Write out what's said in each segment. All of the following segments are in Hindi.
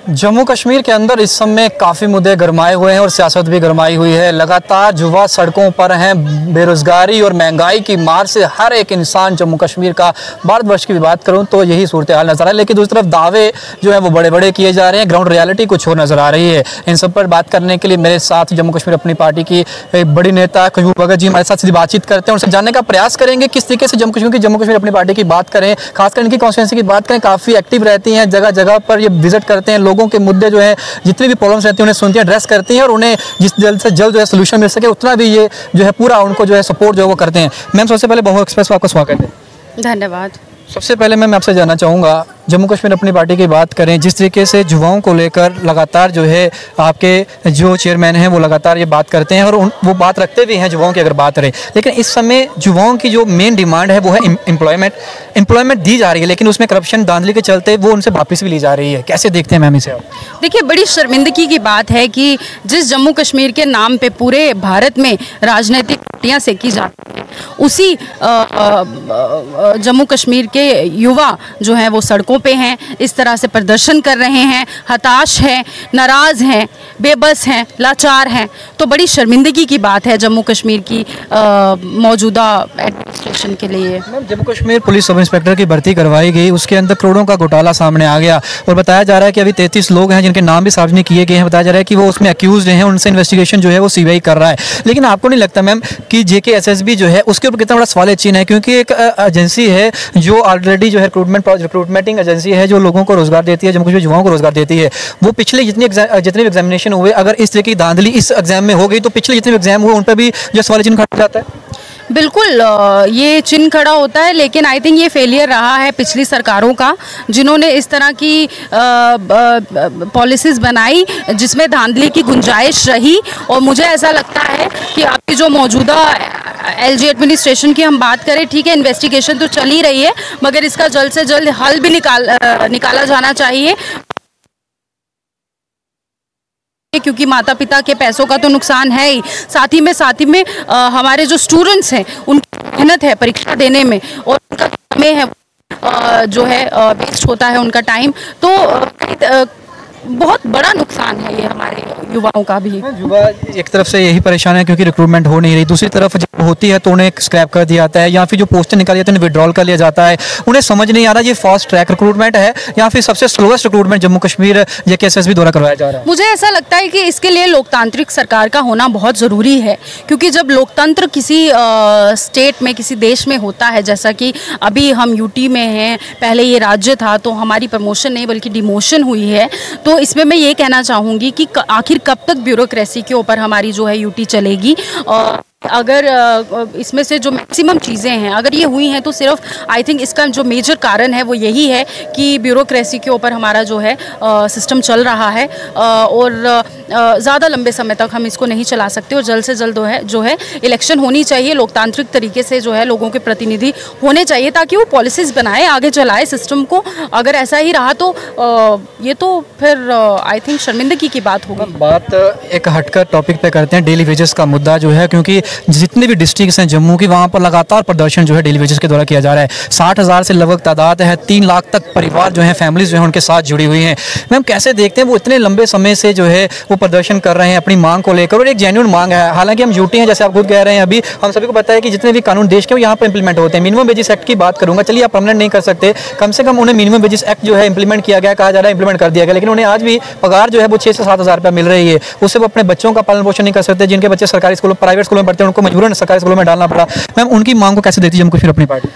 जम्मू कश्मीर के अंदर इस समय काफ़ी मुद्दे गरमाए हुए हैं और सियासत भी गरमाई हुई है। लगातार युवा सड़कों पर हैं। बेरोज़गारी और महंगाई की मार से हर एक इंसान जम्मू कश्मीर का, भारतवर्ष की भी बात करूं तो यही सूरत हाल नजर आ रहा है। लेकिन दूसरी तरफ दावे जो है वो बड़े बड़े किए जा रहे हैं, ग्राउंड रियलिटी कुछ और नजर आ रही है। इन सब पर बात करने के लिए मेरे साथ जम्मू कश्मीर अपनी पार्टी की एक बड़ी नेता खुशबू भगत जी हमारे साथ सीधी बातचीत करते हैं। उनसे जानने का प्रयास करेंगे किस तरीके से जम्मू कश्मीर अपनी पार्टी की बात करें, खासकर इनकी कॉन्स्टिट्यूंसी की बात करें, काफ़ी एक्टिव रहती हैं, जगह जगह पर ये विजिट करते हैं, लोगों के मुद्दे जो है जितनी भी प्रॉब्लम्स रहती हैं उन्हें सुनते हैं, एड्रेस करती हैं और उन्हें जिस जल्द से जल्द जो है सोल्यूशन मिल सके उतना भी ये जो है पूरा उनको जो है सपोर्ट जो है वो करते हैं। मैम, सबसे पहले बहु एक्सप्रेस को आपका स्वागत है। धन्यवाद। सबसे पहले मैं आपसे जानना चाहूँगा, जम्मू कश्मीर अपनी पार्टी की बात करें, जिस तरीके से युवाओं को लेकर लगातार जो है आपके जो चेयरमैन हैं वो लगातार ये बात करते हैं और वो बात रखते भी हैं युवाओं की अगर बात करें, लेकिन इस समय युवाओं की जो मेन डिमांड है वो है एम्प्लॉयमेंट दी जा रही है, लेकिन उसमें करप्शन धांधली के चलते वो उनसे वापस भी ली जा रही है। कैसे देखते हैं मैम इसे आप? देखिए, बड़ी शर्मिंदगी की बात है कि जिस जम्मू कश्मीर के नाम पे पूरे भारत में राजनीतिक पार्टियां सेकी जाती हैं, उसी जम्मू कश्मीर के युवा जो हैं वो सड़कों पे हैं, इस तरह से प्रदर्शन कर रहे हैं, हताश हैं, नाराज़ हैं, बेबस हैं, लाचार हैं। तो बड़ी शर्मिंदगी की बात है जम्मू कश्मीर की मौजूदा एडमिनिस्ट्रेशन के लिए। Jammu Kashmir police sub inspector की भर्ती करवाई गई, उसके अंदर करोड़ों का घोटाला सामने आ गया और बताया जा रहा है कि अभी 33 लोग हैं जिनके नाम भी सार्वजनिक किए गए हैं। बताया जा रहा है कि वो उसमें अक्यूज हैं, उनसे इन्वेस्टिगेशन जो है वो सीबीआई कर रहा है। लेकिन आपको नहीं लगता मैम कि JKSSB जो है उसके ऊपर कितना बड़ा सवाल चिन्ह है? क्योंकि एक एजेंसी है जो ऑलरेडी जो है रिक्रूटमेंटिंग एजेंसी है जो लोगों को रोजगार देती है, जम्मू कश्मीर युवाओं को रोजगार देती है। वो पिछले जितने भी एग्जामिनेशन हुए, अगर इस तरह की धांधली इस एग्जाम में हो गई तो पिछले जितने भी एग्जाम हुए उन पर भी जो सवाल चिन्ह खड़ा जाता है। बिल्कुल, ये चिन्ह खड़ा होता है, लेकिन आई थिंक ये फेलियर रहा है पिछली सरकारों का, जिन्होंने इस तरह की पॉलिसीज़ बनाई जिसमें धांधली की गुंजाइश रही। और मुझे ऐसा लगता है कि आपकी जो मौजूदा LG एडमिनिस्ट्रेशन की हम बात करें, ठीक है, इन्वेस्टिगेशन तो चल ही रही है, मगर इसका जल्द से जल्द हल भी निकाला जाना चाहिए, क्योंकि माता पिता के पैसों का तो नुकसान है ही, साथ ही में हमारे जो स्टूडेंट्स हैं उनकी मेहनत है परीक्षा देने में और उनका समय है जो है वेस्ट होता है उनका टाइम। तो बहुत बड़ा नुकसान है ये हमारे युवाओं का भी। युवा एक तरफ से यही परेशान है क्योंकि रिक्रूटमेंट हो नहीं रही, दूसरी तरफ जब होती है तो उन्हें स्क्रैप कर दिया जाता है या फिर जो पोस्टें निकाली जाती है उन्हें विड्रॉल कर लिया जाता है। उन्हें समझ नहीं आ रहा ये फास्ट ट्रैक रिक्रूटमेंट है या फिर सबसे slowest recruitment Jammu Kashmir JKSSB द्वारा करवाया जा रहा है। मुझे ऐसा लगता है कि इसके लिए लोकतांत्रिक सरकार का होना बहुत ज़रूरी है, क्योंकि जब लोकतंत्र किसी स्टेट में, किसी देश में होता है, जैसा कि अभी हम UT में हैं, पहले ये राज्य था तो हमारी प्रमोशन नहीं बल्कि डिमोशन हुई है। तो इसमें मैं ये कहना चाहूँगी कि आखिर कब तक ब्यूरोक्रेसी के ऊपर हमारी जो है UT चलेगी। और अगर इसमें से जो मैक्सिमम चीज़ें हैं अगर ये हुई हैं तो सिर्फ आई थिंक इसका जो मेजर कारण है वो यही है कि ब्यूरोक्रेसी के ऊपर हमारा जो है सिस्टम चल रहा है और ज़्यादा लंबे समय तक हम इसको नहीं चला सकते। और जल्द से जल्द जो है इलेक्शन होनी चाहिए, लोकतांत्रिक तरीके से जो है लोगों के प्रतिनिधि होने चाहिए ताकि वो पॉलिसीज़ बनाए, आगे चलाए सिस्टम को। अगर ऐसा ही रहा तो ये तो फिर आई थिंक शर्मिंदगी की बात होगी। बात एक हटकर टॉपिक पे करते हैं, डेली वेजेस का मुद्दा जो है, क्योंकि जितने भी डिस्ट्रिक्ट्स हैं जम्मू की वहाँ पर लगातार प्रदर्शन जो है डेली वेजेस के द्वारा किया जा रहा है। 60,000 से लगभग तादाद है, 3 लाख तक परिवार जो है, फैमिलीज जो है उनके साथ जुड़ी हुई हैं। मैम, कैसे देखते हैं वो इतने लंबे समय से जो है वो प्रदर्शन कर रहे हैं अपनी मांग को लेकर और एक जेन्युइन मांग है। हालांकि हम UT हैं, जैसे आप खुद कह रहे हैं, अभी हम सभी को पता है कि जितने भी कानून देश के वो यहाँ पर इंप्लीमेंट होते हैं। मिनिमम वेजेस एक्ट की बात करूँगा, चलिए आप परमानेंट नहीं कर सकते, कम से कम उन्हें मिनिमम वेजेस एक्ट जो है इंप्लीमेंट किया गया, कहा जा रहा है इंप्लीमेंट कर दिया गया, लेकिन उन्हें आज भी पगार जो है वो 6 से 7,000 रुपये मिल रही है। उससे वो अपने बच्चों का पालन पोषण नहीं कर सकते। जिनके बच्चे सरकारी स्कूलों, प्राइवेट स्कूलों में पढ़ते हैं, उनको मजबूरन सरकारी स्कूलों में डालना पड़ा। मैम, उनकी मांग को कैसे देखती है जम्मू कश्मीर अपनी पार्टी?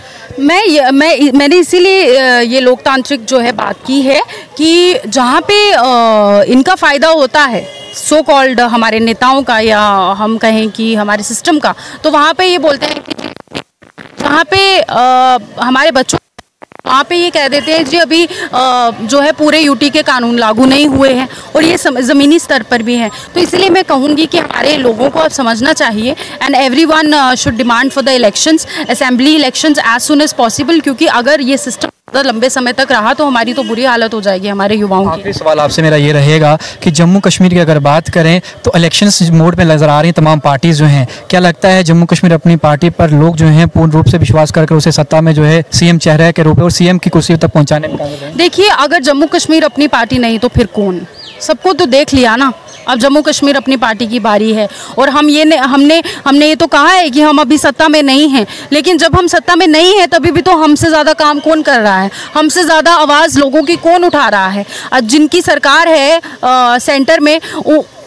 मैंने इसीलिए ये लोकतांत्रिक जो है बात की है कि जहाँ पे इनका फ़ायदा होता है सो कॉल्ड हमारे नेताओं का या हम कहें कि हमारे सिस्टम का, तो वहाँ पे ये बोलते हैं कि जहाँ पे हमारे बच्चों वहाँ पे ये कह देते हैं जी अभी जो है पूरे UT के कानून लागू नहीं हुए हैं और ये ज़मीनी स्तर पर भी हैं। तो इसलिए मैं कहूँगी कि हमारे लोगों को अब समझना चाहिए and everyone should demand for the elections, assembly elections as soon as possible, क्योंकि अगर ये सिस्टम ज़्यादा लंबे समय तक रहा तो हमारी तो बुरी हालत हो जाएगी हमारे युवाओं की। आखिरी सवाल आपसे मेरा ये रहेगा कि जम्मू कश्मीर की अगर बात करें तो इलेक्शंस मोड में नजर आ रही हैं तमाम पार्टीज जो हैं, क्या लगता है जम्मू कश्मीर अपनी पार्टी पर लोग जो हैं पूर्ण रूप से विश्वास कर उसे सत्ता में जो है सीएम चेहरे के रूप में और सीएम की कुर्सी तक पहुंचाने में कामयाब रहें? देखिए, अगर जम्मू कश्मीर अपनी पार्टी नहीं तो फिर कौन? सबको तो देख लिया ना, अब जम्मू कश्मीर अपनी पार्टी की बारी है। और हमने ये तो कहा है कि हम अभी सत्ता में नहीं हैं, लेकिन जब हम सत्ता में नहीं हैं तभी भी तो हमसे ज़्यादा काम कौन कर रहा है, हमसे ज़्यादा आवाज़ लोगों की कौन उठा रहा है? जिनकी सरकार है सेंटर में,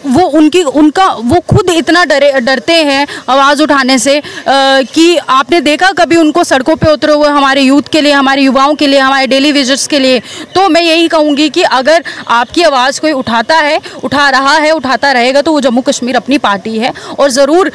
वो खुद इतना डरते हैं आवाज़ उठाने से कि आपने देखा कभी उनको सड़कों पे उतरे हुए हमारे यूथ के लिए, हमारे युवाओं के लिए, हमारे डेली विजिट्स के लिए? तो मैं यही कहूँगी कि अगर आपकी आवाज़ कोई उठाता है, उठा रहा है, उठाता रहेगा तो वो जम्मू कश्मीर अपनी पार्टी है। और ज़रूर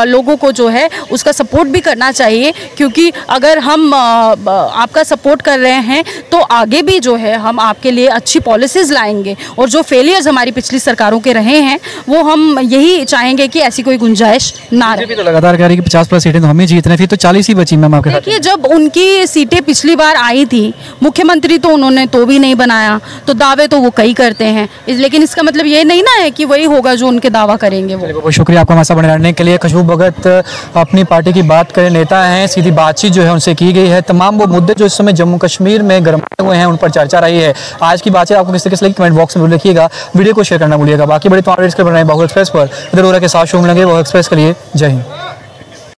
लोगों को जो है उसका सपोर्ट भी करना चाहिए, क्योंकि अगर हम आपका सपोर्ट कर रहे हैं तो आगे भी जो है हम आपके लिए अच्छी पॉलिसीज़ लाएंगे। और जो फेलियर्स हमारी पिछली सरकारों के रहे हैं वो हम यही चाहेंगे कि ऐसी कोई गुंजाइश ना रहे। बीजेपी तो लगातार कह रही है कि 50+ सीटें तो हमें जीतने, फिर तो 40 ही बची मैम आपके। देखिए, जब उनकी सीटें पिछली बार आई थी, मुख्यमंत्री तो उन्होंने तो भी नहीं बनाया, तो दावे तो वो कई करते हैं, लेकिन इसका मतलब ये नहीं ना है कि वही होगा जो उनके दावा करेंगे। वो बहुत शुक्रिया आपका हमारे साथ बने रहने के लिए। खुशबू भगत अपनी पार्टी की बात करें नेता हैं, सीधी बातचीत जो है उनसे की गई है। तमाम वो मुद्दे जो इस समय जम्मू कश्मीर में गरमाए हुए हैं उन पर चर्चा रही है। आज की बातचीत आपको किस तरह से लगी कमेंट बॉक्स में लिखिएगा, वीडियो को शेयर करना भूलिएगा। बाकी बड़ी तमाम बाहुल एक्सप्रेस पर इधर हो रहा के साथ शो मिलेंगे। बाहुल एक्सप्रेस के लिए जय हिंद।